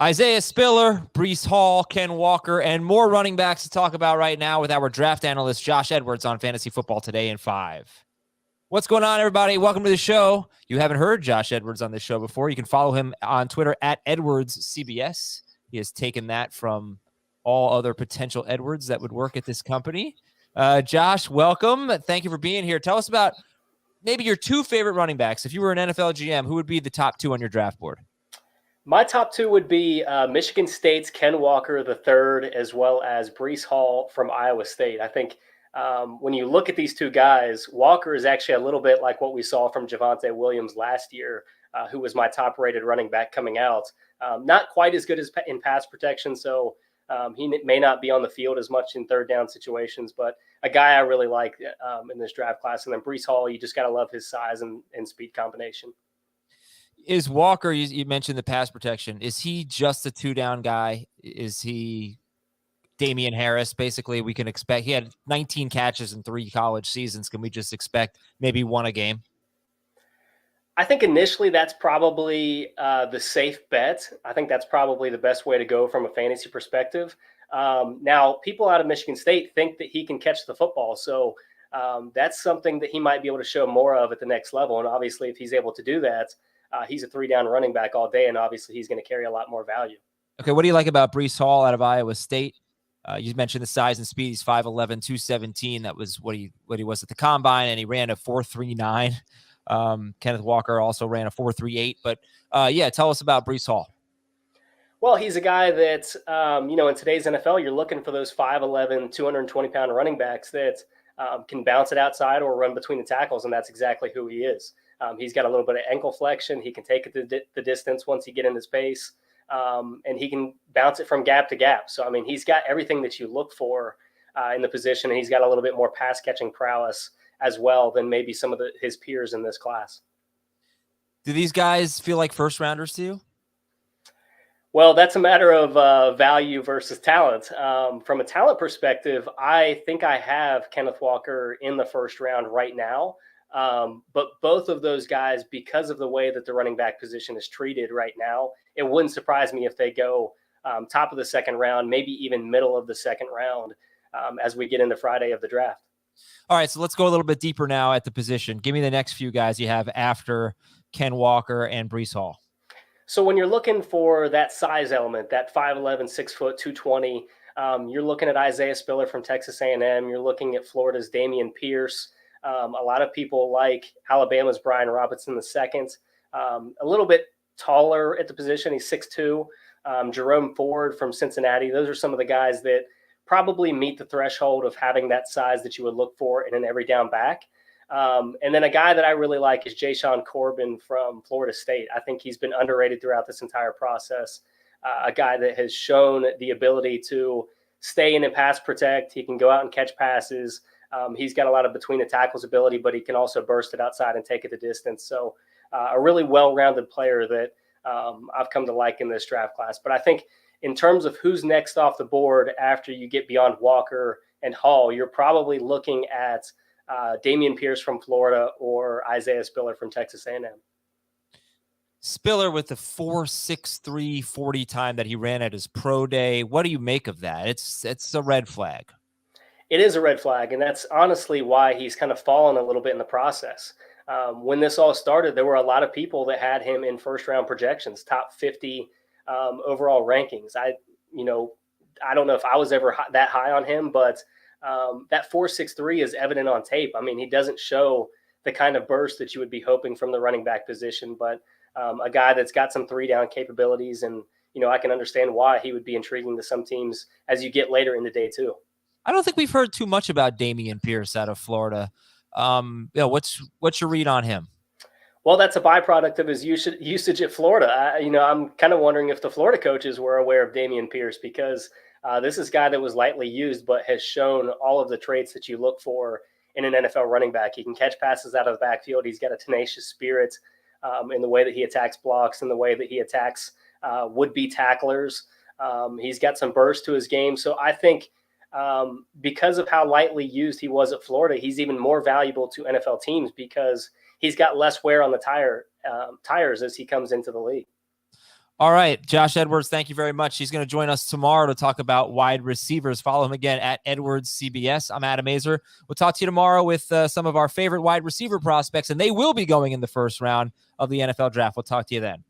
Isaiah Spiller, Breece Hall, Ken Walker, and more running backs to talk about right now with our draft analyst, Josh Edwards, on Fantasy Football Today in 5. What's going on, everybody? Welcome to the show. You haven't heard Josh Edwards on this show before. You can follow him on Twitter at EdwardsCBS. He has taken that from all other potential Edwards that would work at this company. Josh, welcome. Thank you for being here. Tell us about maybe your two favorite running backs. If you were an NFL GM, who would be the top two on your draft board? My top two would be Michigan State's Ken Walker III, as well as Breece Hall from Iowa State. I think when you look at these two guys, Walker is actually a little bit like what we saw from Javonte Williams last year, who was my top-rated running back coming out. Not quite as good as in pass protection, so he may not be on the field as much in third down situations, but a guy I really like in this draft class. And then Breece Hall, you just got to love his size and speed combination. Is Walker, you mentioned the pass protection, is he just a two-down guy? Is he Damien Harris? Basically, we can expect, he had 19 catches in 3 college seasons. Can we just expect maybe one a game? I think initially that's probably the safe bet. I think that's probably the best way to go from a fantasy perspective. Now, people out of Michigan State think that he can catch the football, so that's something that he might be able to show more of at the next level. And obviously, if he's able to do that, he's a 3-down running back all day, and obviously he's going to carry a lot more value. Okay, what do you like about Breece Hall out of Iowa State? You mentioned the size and speed. He's 5'11", 217. That was what he was at the combine, and he ran a 4.39. Kenneth Walker also ran a 4.38. But yeah, tell us about Breece Hall. Well, he's a guy that, in today's NFL, you're looking for those 5'11", 220-pound running backs that can bounce it outside or run between the tackles, and that's exactly who he is. He's got a little bit of ankle flexion. He can take it the distance once you get into space, and he can bounce it from gap to gap. So, I mean, he's got everything that you look for in the position, and he's got a little bit more pass-catching prowess as well than maybe some of his peers in this class. Do these guys feel like first-rounders to you? Well, that's a matter of value versus talent. From a talent perspective, I think I have Kenneth Walker in the first round right now. But both of those guys, because of the way that the running back position is treated right now, it wouldn't surprise me if they go top of the second round, maybe even middle of the second round as we get into Friday of the draft. All right, so let's go a little bit deeper now at the position. Give me the next few guys you have after Ken Walker and Breece Hall. So when you're looking for that size element, that 5'11", 6 foot, 220, you're looking at Isaiah Spiller from Texas A&M. You're looking at Florida's Damien Pierce. A lot of people like Alabama's Brian Robinson II. A little bit taller at the position. He's 6'2". Jerome Ford from Cincinnati. Those are some of the guys that probably meet the threshold of having that size that you would look for in an every down back. And then a guy that I really like is Jashaun Corbin from Florida State. I think he's been underrated throughout this entire process. A guy that has shown the ability to stay in and pass protect. He can go out and catch passes. He's got a lot of between the tackles ability, but he can also burst it outside and take it the distance. So a really well-rounded player that I've come to like in this draft class. But I think in terms of who's next off the board after you get beyond Walker and Hall, you're probably looking at Damien Pierce from Florida or Isaiah Spiller from Texas A&M. Spiller with the 4.63 40 time that he ran at his pro day. What do you make of that? It's a red flag. It is a red flag, and that's honestly why he's kind of fallen a little bit in the process. When this all started, there were a lot of people that had him in first-round projections, top 50 overall rankings. I don't know if I was ever that high on him, but that 4.63 is evident on tape. I mean, he doesn't show the kind of burst that you would be hoping from the running back position, but a guy that's got some 3-down capabilities, and I can understand why he would be intriguing to some teams as you get later in the day too. I don't think we've heard too much about Damien Pierce out of Florida. What's your read on him? Well, that's a byproduct of his usage at Florida. I'm kind of wondering if the Florida coaches were aware of Damien Pierce, because this is a guy that was lightly used but has shown all of the traits that you look for in an NFL running back. He can catch passes out of the backfield. He's got a tenacious spirit in the way that he attacks blocks and the way that he attacks would-be tacklers. He's got some burst to his game. So I think because of how lightly used he was at Florida, he's even more valuable to NFL teams because he's got less wear on the tires as he comes into the league. All right, Josh Edwards, thank you very much. He's going to join us tomorrow to talk about wide receivers. Follow him again at Edwards CBS. I'm Adam Azer. We'll talk to you tomorrow with some of our favorite wide receiver prospects, and they will be going in the first round of the NFL draft. We'll talk to you then.